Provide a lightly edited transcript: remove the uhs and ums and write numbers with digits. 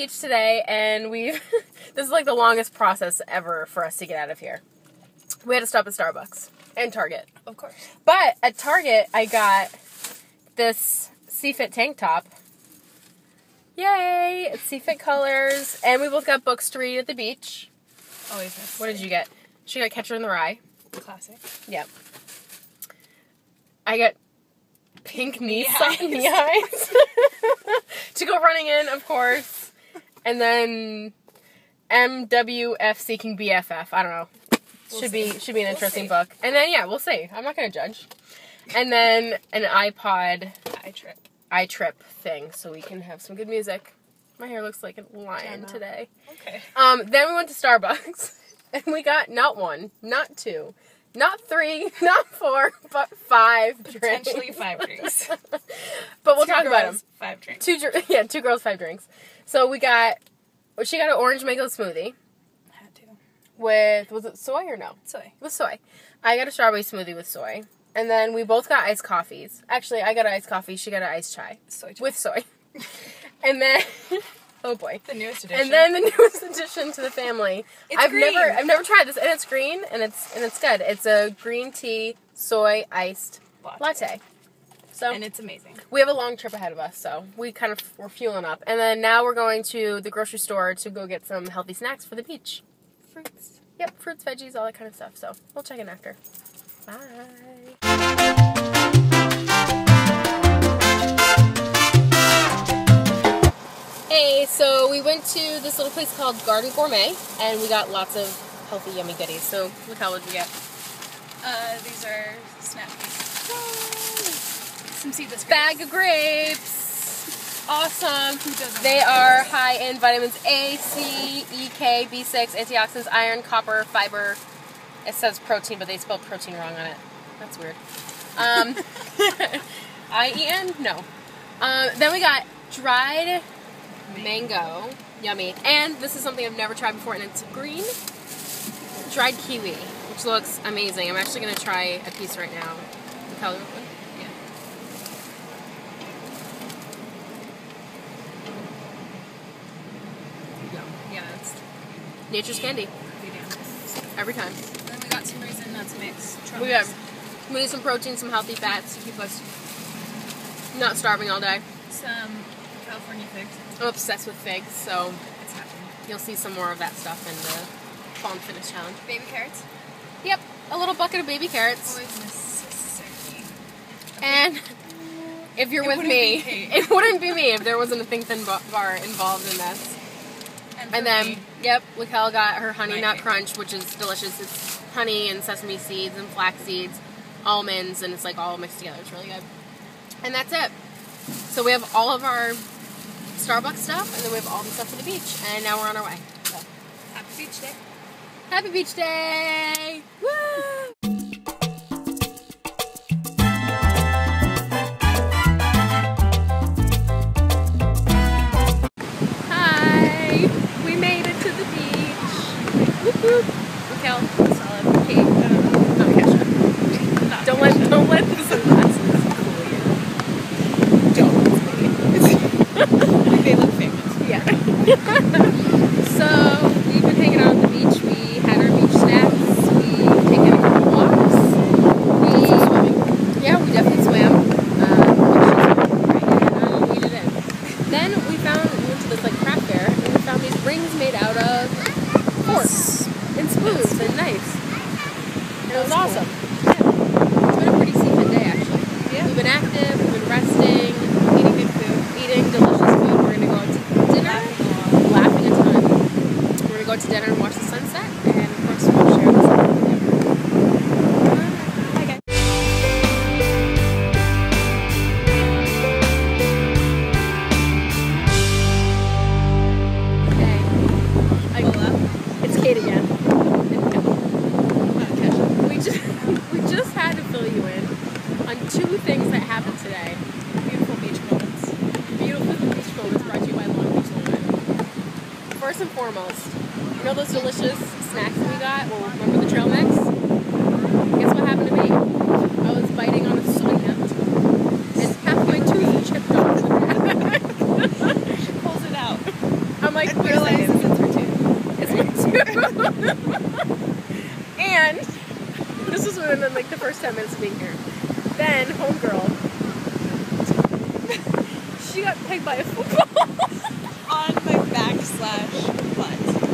beach today, and this is like the longest process ever for us to get out of here. We had to stop at Starbucks and Target. Of course. But at Target, I got this CFit tank top. Yay! It's CFit colors, and we both got books to read at the beach. Always nice. What did you get? She got Catcher in the Rye. Classic. Yep. I got pink knee eyes to go running in, of course. And then MWF Seeking BFF. I don't know. Should be an interesting book. And then we'll see. I'm not gonna judge. And then an iPod iTrip thing, so we can have some good music. My hair looks like a lion today. Okay. Then we went to Starbucks, and we got not 1, not 2, not 3, not 4, but 5 drinks. Potentially 5 drinks. But we'll talk about them. 5 drinks. 2 girls, 5 drinks. So she got an orange mango smoothie. Had to. With, was it soy or no? Soy. With soy. I got a strawberry smoothie with soy. And then we both got iced coffees. Actually, I got an iced coffee. She got an iced chai. Soy chai. With soy. And then, oh boy. The newest addition. And then the newest addition to the family. It's green. I've never tried this, and it's green, and it's good. It's a green tea, soy, iced latte. So, and it's amazing. We have a long trip ahead of us, so we're fueling up. And then now we're going to the grocery store to go get some healthy snacks for the beach. Fruits. Yep, fruits, veggies, all that kind of stuff. So we'll check in after. Bye. Hey, so we went to this little place called Garden Gourmet, and we got lots of healthy, yummy goodies. So look, how would we get? These are snap peas. Some seedless grapes. Bag of grapes. Awesome. Who doesn't They want are those? high in vitamins A, C, E, K, B6, antioxidants, iron, copper, fiber. It says protein, but they spelled protein wrong on it. That's weird. I-E-N? No. Then we got dried mango. Yummy. And this is something I've never tried before, and it's green. Dried kiwi, which looks amazing. I'm actually going to try a piece right now. The color real quick. Yeah, it's nature's candy. Every time. Then we got some raisin nuts mix. We need some protein, some healthy fats to keep us not starving all day. Some California figs. I'm obsessed with figs, so It's happening. you'll see some more of that stuff in the Fall and Fitness Challenge. Baby carrots. Yep, a little bucket of baby carrots. Always necessary. And if you're with me, it wouldn't be me if there wasn't a Think Thin bar involved in this. And then, Laquelle got her Honey Nut Crunch, which is delicious. It's honey and sesame seeds and flax seeds, almonds, and it's like all mixed together. It's really good. And that's it. So we have all of our Starbucks stuff, and then we have all the stuff for the beach. And now we're on our way. So. Happy beach day. Happy beach day! Woo! Laquelle, solid. Kate, not Kesha. Don't let the sunglasses fool you. Don't. They look famous. Yeah. So we've been hanging out at the beach. We had our beach snacks. We've taken a couple walks. We definitely swam. We did it. Then we went to this craft fair, and we found these rings made out of forks and spoons and knives. And it was awesome. Yeah. It's been a pretty CFit day, actually. Yeah. We've been active, we've been resting, eating good food, eating delicious food. We're going to go out to dinner, laughing a ton. We're going to go out to dinner and watch the sunset, and of course we'll share this with you. Bye, guys. It's Kate again. We just had to fill you in on 2 things that happened today. Beautiful beach moments. Beautiful beach moments brought to you by Long Beach Limit. First and foremost, you know those delicious snacks we got? Well, remember the trail mix? Guess what happened to me? I was biting on a soy nut, and half my tooth chipped off. She pulls it out. I'm like, This was within like the first 10 minutes of being here. Then homegirl, she got pegged by a football On my back/butt.